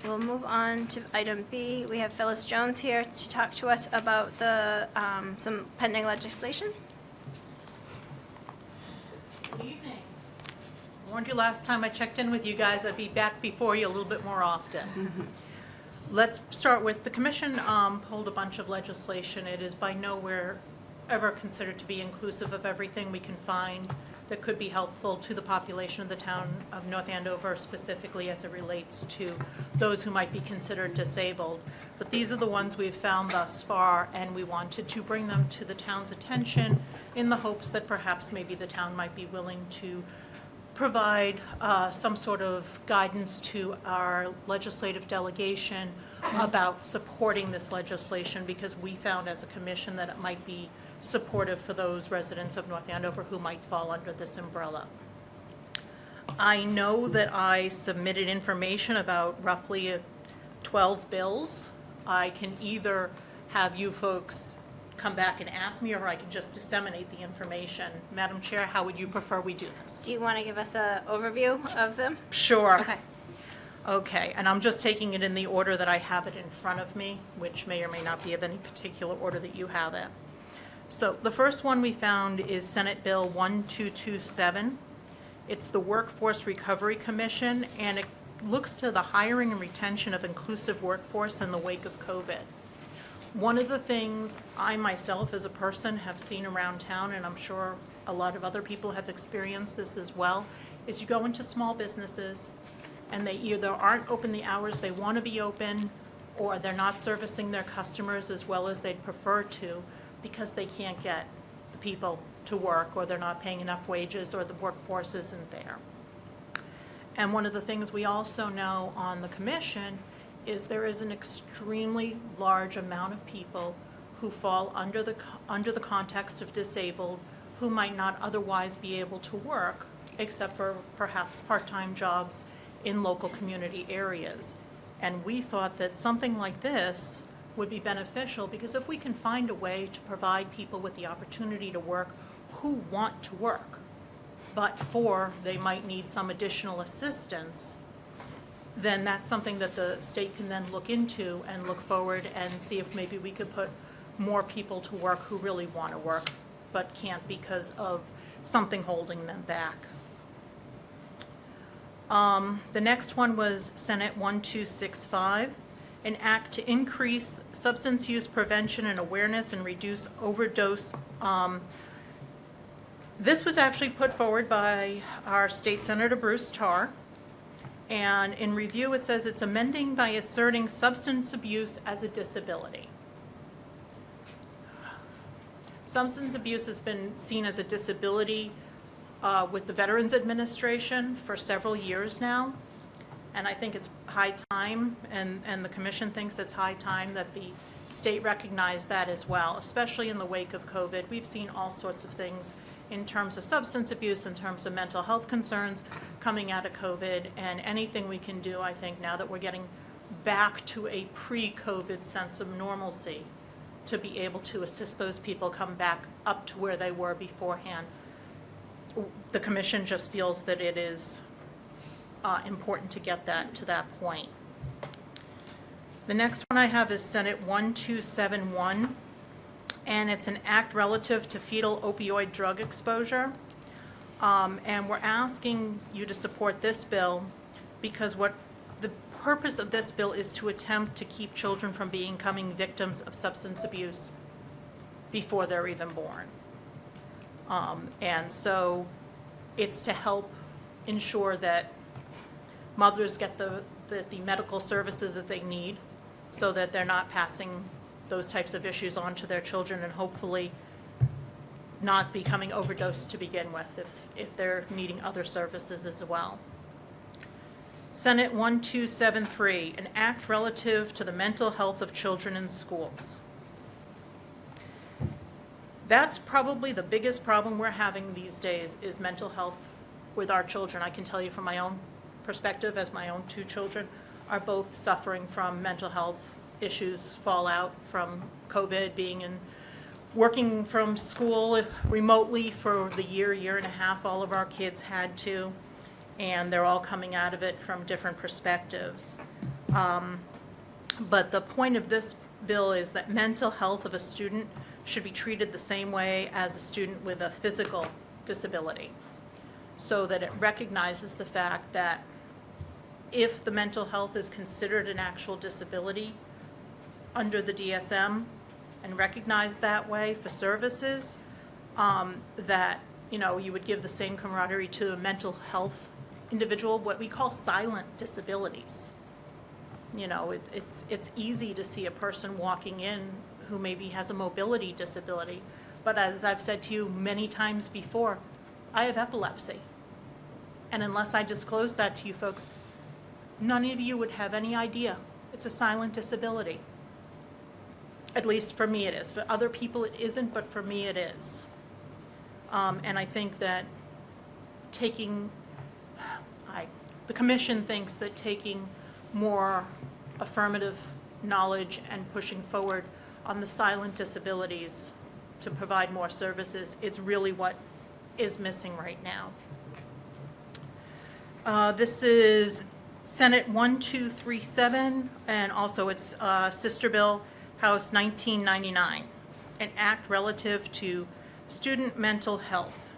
we'll move on to item B. We have Phyllis Jones here to talk to us about the, some pending legislation. Good evening. I warned you last time I checked in with you guys, I'd be back before you a little bit more often. Let's start with, the commission pulled a bunch of legislation. It is by nowhere ever considered to be inclusive of everything we can find that could be helpful to the population of the town of North Andover, specifically as it relates to those who might be considered disabled. But these are the ones we've found thus far, and we wanted to bring them to the town's attention in the hopes that perhaps maybe the town might be willing to provide some sort of guidance to our legislative delegation about supporting this legislation, because we found as a commission that it might be supportive for those residents of North Andover who might fall under this umbrella. I know that I submitted information about roughly 12 bills. I can either have you folks come back and ask me, or I can just disseminate the information. Madam Chair, how would you prefer we do this? Do you want to give us an overview of them? Sure. Okay. Okay, and I'm just taking it in the order that I have it in front of me, which may or may not be of any particular order that you have it. So the first one we found is Senate Bill 1227. It's the Workforce Recovery Commission, and it looks to the hiring and retention of inclusive workforce in the wake of COVID. One of the things I myself as a person have seen around town, and I'm sure a lot of other people have experienced this as well, is you go into small businesses and they either aren't open the hours they want to be open, or they're not servicing their customers as well as they'd prefer to, because they can't get the people to work, or they're not paying enough wages, or the workforce isn't there. And one of the things we also know on the commission is there is an extremely large amount of people who fall under the context of disabled, who might not otherwise be able to work, except for perhaps part-time jobs in local community areas. And we thought that something like this would be beneficial, because if we can find a way to provide people with the opportunity to work who want to work, but they might need some additional assistance, then that's something that the state can then look into and look forward and see if maybe we could put more people to work who really want to work but can't because of something holding them back. The next one was Senate 1265. An act to increase substance use prevention and awareness and reduce overdose. This was actually put forward by our state senator, Bruce Tarr. And in review, it says it's amending by asserting substance abuse as a disability. Substance abuse has been seen as a disability with the Veterans Administration for several years now. And I think it's high time, and the commission thinks it's high time that the state recognize that as well, especially in the wake of COVID. We've seen all sorts of things in terms of substance abuse, in terms of mental health concerns coming out of COVID, and anything we can do, I think, now that we're getting back to a pre-COVID sense of normalcy, to be able to assist those people come back up to where they were beforehand. The commission just feels that it is important to get that to that point. The next one I have is Senate 1271, and it's an act relative to fetal opioid drug exposure. And we're asking you to support this bill because what the purpose of this bill is to attempt to keep children from becoming victims of substance abuse before they're even born. And so it's to help ensure that mothers get the medical services that they need so that they're not passing those types of issues on to their children, and hopefully not becoming overdosed to begin with if they're needing other services as well. Senate 1273, an act relative to the mental health of children in schools. That's probably the biggest problem we're having these days, is mental health with our children. I can tell you from my own perspective, as my own two children are both suffering from mental health issues, fallout from COVID, working from school remotely for the year and a half all of our kids had to, and they're all coming out of it from different perspectives. But the point of this bill is that mental health of a student should be treated the same way as a student with a physical disability, so that it recognizes the fact that if the mental health is considered an actual disability under the DSM and recognized that way for services, that, you know, you would give the same camaraderie to a mental health individual, what we call silent disabilities. You know, it's easy to see a person walking in who maybe has a mobility disability, but as I've said to you many times before, I have epilepsy. And unless I disclose that to you folks, none of you would have any idea. It's a silent disability. At least for me it is. For other people it isn't, but for me it is. And I think that the commission thinks that taking more affirmative knowledge and pushing forward on the silent disabilities to provide more services, it's really what is missing right now. This is Senate 1237, and also its sister bill, House 1999, an act relative to student mental health.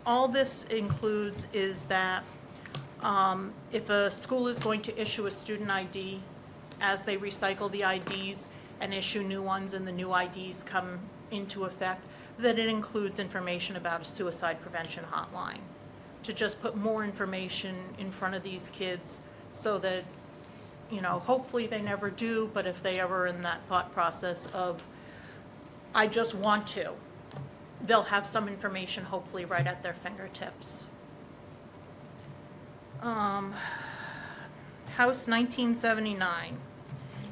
All this includes is that if a school is going to issue a student ID, as they recycle the IDs and issue new ones and the new IDs come into effect, that it includes information about a suicide prevention hotline, to just put more information in front of these kids so that, you know, hopefully they never do, but if they ever in that thought process of, I just want to, they'll have some information hopefully right at their fingertips. House 1979,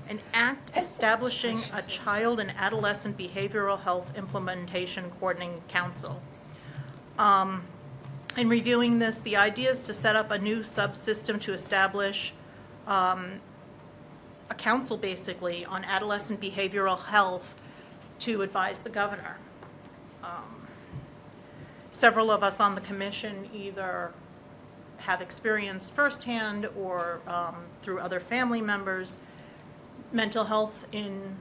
an act establishing a child and adolescent behavioral health implementation coordinating council. In reviewing this, the idea is to set up a new subsystem to establish a council basically on adolescent behavioral health to advise the governor. Several of us on the commission either have experienced firsthand or through other family members. Mental health in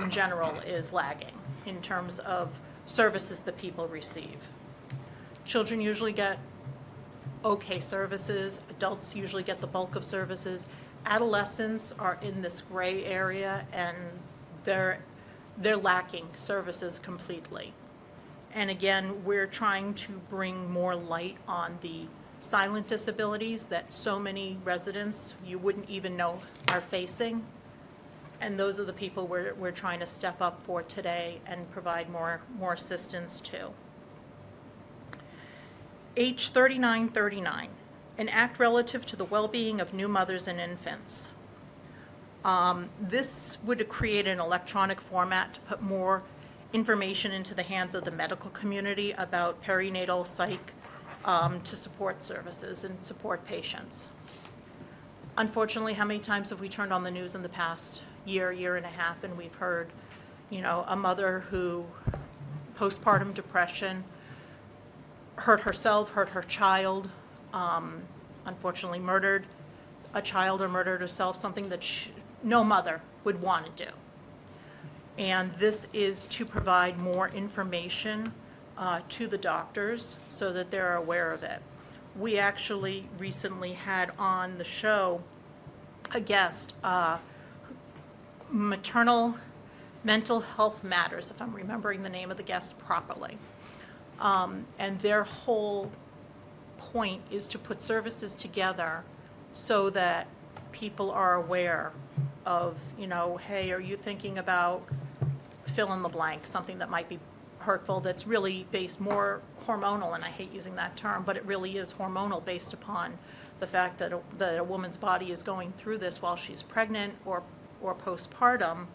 general is lagging in terms of services that people receive. Children usually get okay services, adults usually get the bulk of services. Adolescents are in this gray area and they're lacking services completely. And again, we're trying to bring more light on the silent disabilities that so many residents you wouldn't even know are facing. And those are the people we're trying to step up for today and provide more assistance to. H 3939, an act relative to the well-being of new mothers and infants. This would create an electronic format to put more information into the hands of the medical community about perinatal psych to support services and support patients. Unfortunately, how many times have we turned on the news in the past year and a half, and we've heard, you know, a mother who postpartum depression, hurt herself, hurt her child, unfortunately murdered a child or murdered herself, something that no mother would want to do. And this is to provide more information to the doctors so that they're aware of it. We actually recently had on the show a guest, Maternal Mental Health Matters, if I'm remembering the name of the guest properly. And their whole point is to put services together so that people are aware of, you know, hey, are you thinking about fill in the blank, something that might be hurtful that's really based more hormonal, and I hate using that term, but it really is hormonal based upon the fact that a woman's body is going through this while she's pregnant or postpartum,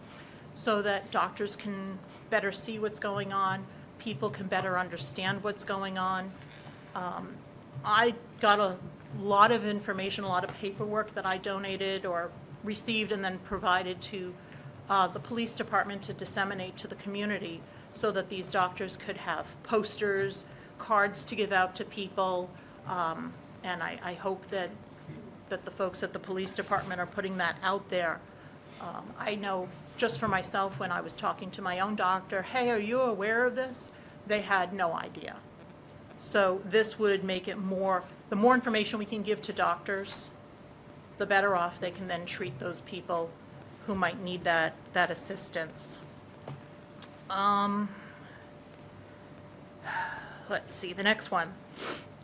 so that doctors can better see what's going on, people can better understand what's going on. I got a lot of information, a lot of paperwork that I donated or received and then provided to the police department to disseminate to the community so that these doctors could have posters, cards to give out to people, and I hope that that the folks at the police department are putting that out there. I know just for myself, when I was talking to my own doctor, hey, are you aware of this? They had no idea. So this would make it more, the more information we can give to doctors, the better off they can then treat those people who might need that assistance. Let's see, the next one.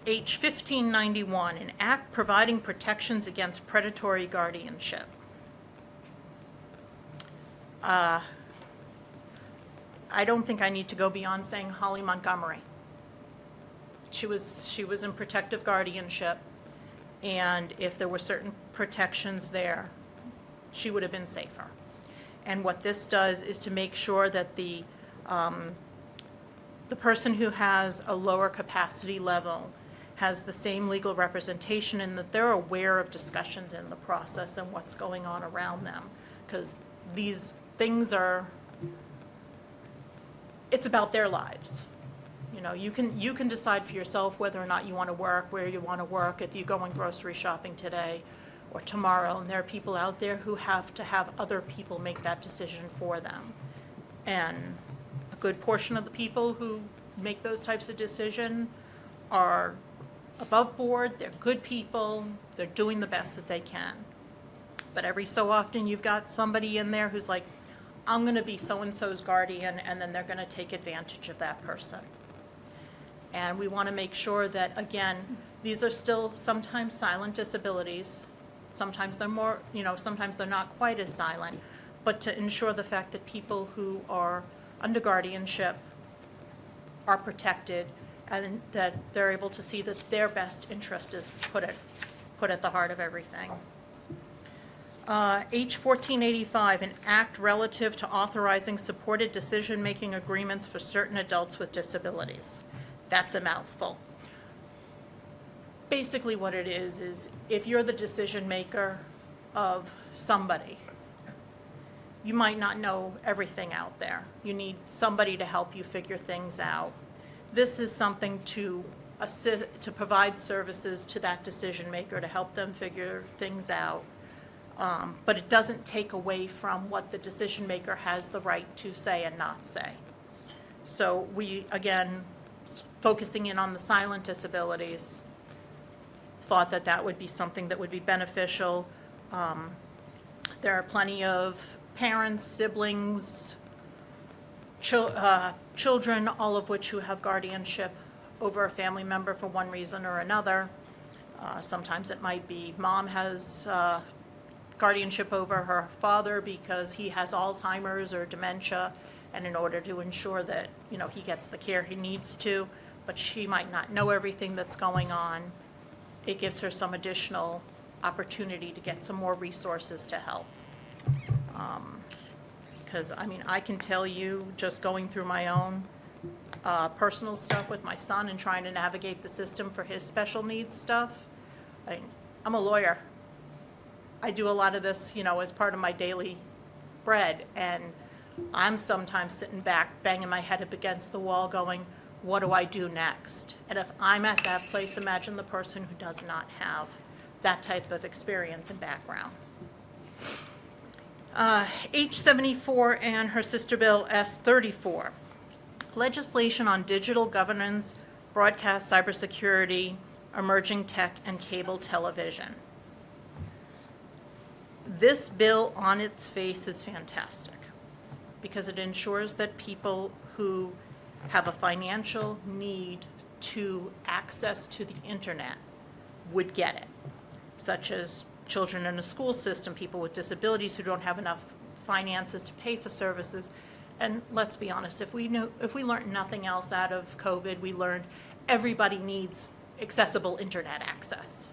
H 1591, an act providing protections against predatory guardianship. I don't think I need to go beyond saying Holly Montgomery. She was in protective guardianship, and if there were certain protections there, she would have been safer. And what this does is to make sure that the person who has a lower capacity level has the same legal representation, and that they're aware of discussions in the process and what's going on around them. Because these things are, it's about their lives. You know, you can decide for yourself whether or not you want to work, where you want to work, if you go going grocery shopping today or tomorrow, and there are people out there who have to have other people make that decision for them. And a good portion of the people who make those types of decisions are above board, they're good people, they're doing the best that they can. But every so often you've got somebody in there who's like, I'm going to be so-and-so's guardian, and then they're going to take advantage of that person. And we want to make sure that, again, these are still sometimes silent disabilities. Sometimes they're more, sometimes they're not quite as silent, but to ensure the fact that people who are under guardianship are protected, and that they're able to see that their best interest is put at the heart of everything. H 1485, an act relative to authorizing supported decision-making agreements for certain adults with disabilities. That's a mouthful. Basically what it is if you're the decision maker of somebody, you might not know everything out there. You need somebody to help you figure things out. This is something to assist, to provide services to that decision maker to help them figure things out. But it doesn't take away from what the decision maker has the right to say and not say. So we, again, focusing in on the silent disabilities, thought that that would be something that would be beneficial. There are plenty of parents, siblings, children, all of which who have guardianship over a family member for one reason or another. Sometimes it might be mom has guardianship over her father because he has Alzheimer's or dementia, and in order to ensure that, he gets the care he needs to, but she might not know everything that's going on, it gives her some additional opportunity to get some more resources to help. Because, I can tell you, just going through my own personal stuff with my son and trying to navigate the system for his special needs stuff, I'm a lawyer. I do a lot of this, as part of my daily bread, and I'm sometimes sitting back, banging my head up against the wall going, what do I do next? And if I'm at that place, imagine the person who does not have that type of experience and background. H74 and her sister bill S34, legislation on digital governance, broadcast cybersecurity, emerging tech, and cable television. This bill on its face is fantastic because it ensures that people who have a financial need to access to the internet would get it, such as children in a school system, people with disabilities who don't have enough finances to pay for services. And let's be honest, if we learned nothing else out of COVID, we learned everybody needs accessible internet access.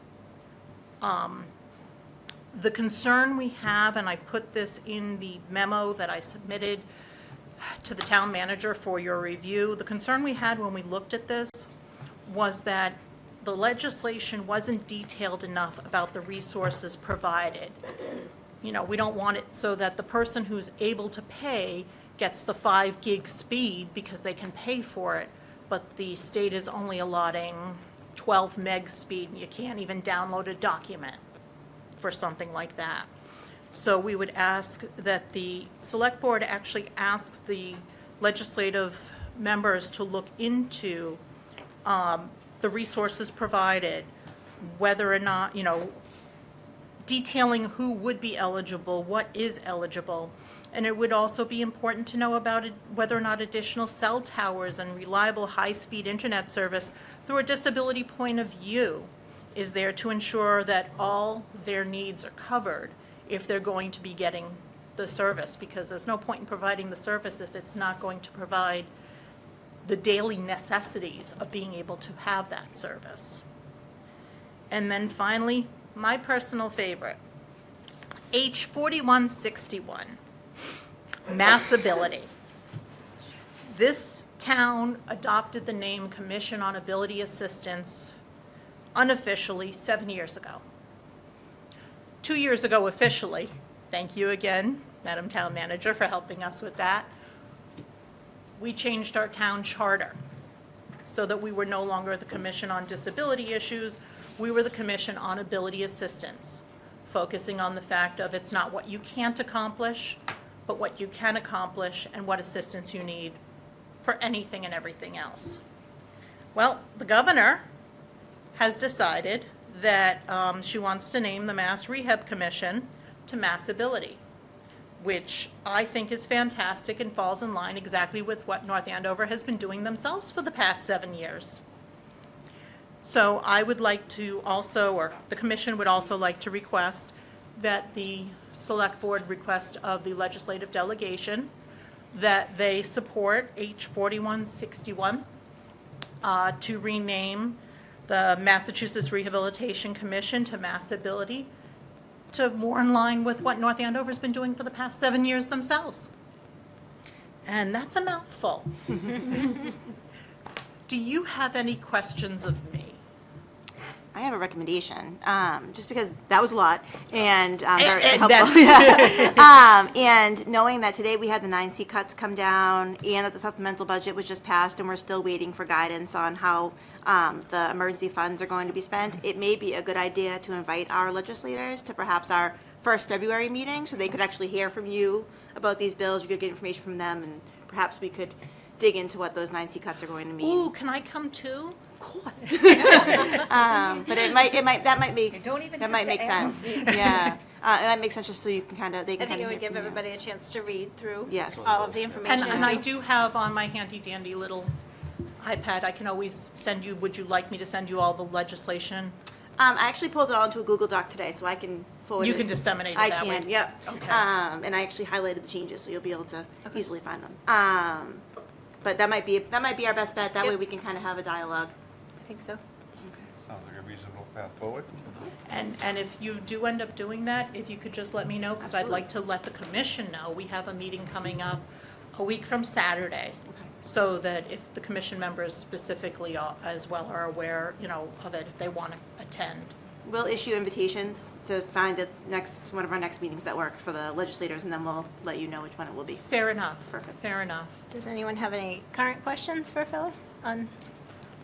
The concern we have, and I put this in the memo that I submitted to the town manager for your review, the concern we had when we looked at this was that the legislation wasn't detailed enough about the resources provided. We don't want it so that the person who's able to pay gets the 5 gig speed because they can pay for it, but the state is only allotting 12 meg speed and you can't even download a document. for something like that. So we would ask that the select board actually ask the legislative members to look into the resources provided, whether or not, detailing who would be eligible, what is eligible. And it would also be important to know about it, whether or not additional cell towers and reliable high-speed internet service through a disability point of view is there to ensure that all their needs are covered if they're going to be getting the service, because there's no point in providing the service if it's not going to provide the daily necessities of being able to have that service. And then finally, my personal favorite, H 4161, Massability. This town adopted the name Commission on Ability Assistance unofficially 7 years ago. 2 years ago officially, thank you again, Madam Town Manager, for helping us with that, we changed our town charter so that we were no longer the Commission on Disability Issues, we were the Commission on Ability Assistance, focusing on the fact of it's not what you can't accomplish, but what you can accomplish and what assistance you need for anything and everything else. Well, the governor has decided that she wants to name the Mass Rehab Commission to Massability, which I think is fantastic and falls in line exactly with what North Andover has been doing themselves for the past 7 years. So I would like to also, or the commission would also like to request that the select board request of the legislative delegation that they support H 4161 to rename the Massachusetts Rehabilitation Commission to Massability, to more in line with what North Andover's been doing for the past 7 years themselves. And that's a mouthful. Do you have any questions of me? I have a recommendation, just because that was a lot, and very And helpful. Yeah. And knowing that today we had the 9C cuts come down, and that the supplemental budget was just passed, and we're still waiting for guidance on how the emergency funds are going to be spent, it may be a good idea to invite our legislators to perhaps our first February meeting, so they could actually hear from you about these bills. You could get information from them, and perhaps we could dig into what those 9C cuts are going to mean. Ooh, can I come too? Of course. But that might make sense. Yeah. It might make sense just so you can they can I think kind it of would give everybody a chance to read through Yes. all of the information. And I do have on my handy dandy little iPad, I can always send you, would you like me to send you all the legislation? I actually pulled it all into a Google Doc today, so I can forward it. You can disseminate it I that way? can, yep. Okay. And I actually highlighted the changes, so you'll be able to easily find them. But that might be our best bet. That way Yep. we can kind of have a dialogue. I think so. Sounds like a reasonable path forward. And if you do end up doing that, if you could just let me know, because I'd like to let the commission know. We have a meeting coming up a week from Saturday, so that if the commission members specifically as well are aware, of it, if they want to attend. We'll issue invitations to find one of our next meetings that work for the legislators, and then we'll let you know which one it will be. Fair enough. Perfect. Fair enough. Does anyone have any current questions for Phyllis on?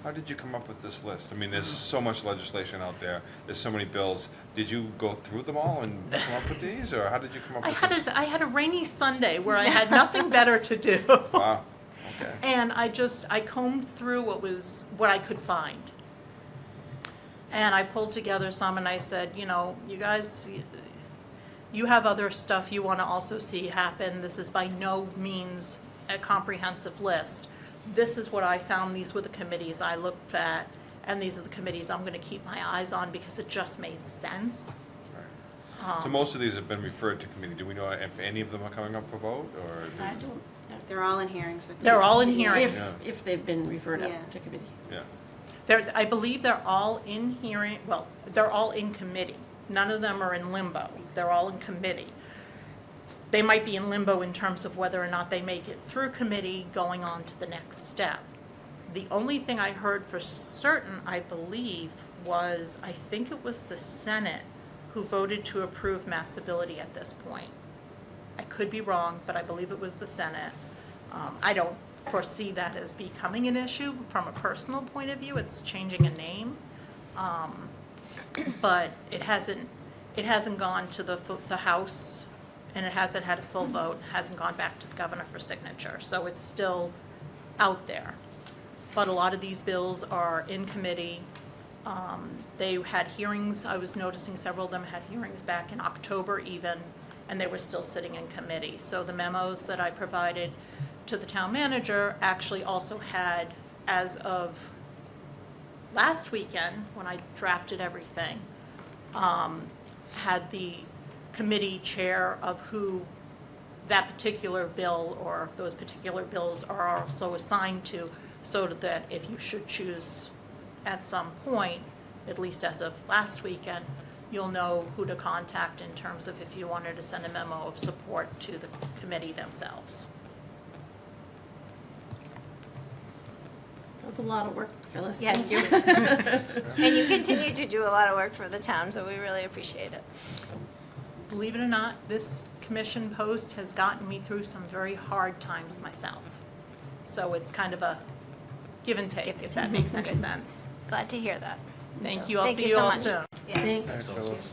How did you come up with this list? I mean, there's so much legislation out there, there's so many bills. Did you go through them all and come up with these, or how did you come up with this? I had a rainy Sunday where I had nothing better to do. Wow, okay. And I combed through what I could find. And I pulled together some and I said, you guys, you have other stuff you want to also see happen. This is by no means a comprehensive list. This is what I found. These were the committees I looked at, and these are the committees I'm going to keep my eyes on because it just made sense. Right. So most of these have been referred to committee. Do we know if any of them are coming up for vote, or? I don't, They're all in hearings. They're all in hearings. if they've been referred Yeah. up to committee. Yeah. I believe they're all in hearing, well, they're all in committee. None of them are in limbo. They're all in committee. They might be in limbo in terms of whether or not they make it through committee going on to the next step. The only thing I heard for certain, I believe, was, I think it was the Senate who voted to approve Massability at this point. I could be wrong, but I believe it was the Senate. I don't foresee that as becoming an issue from a personal point of view. It's changing a name. But it hasn't It hasn't gone to the House, and it hasn't had a full vote, hasn't gone back to the governor for signature, so it's still out there. But a lot of these bills are in committee. They had hearings, I was noticing several of them had hearings back in October even, and they were still sitting in committee. So the memos that I provided to the town manager actually also had, as of last weekend, when I drafted everything, had the committee chair of who that particular bill or those particular bills are also assigned to, so that if you should choose at some point, at least as of last weekend, you'll know who to contact in terms of if you wanted to send a memo of support to the committee themselves. That was a lot of work, Phyllis. Yes. Thank you. And you continue to do a lot of work for the town, so we really appreciate it. Believe it or not, this commission post has gotten me through some very hard times myself. So it's kind of a give and take, if that makes any sense. Glad to hear that. Thank you. I'll Thank see you you so all much. soon. Yeah. Thanks. Thanks, Phyllis.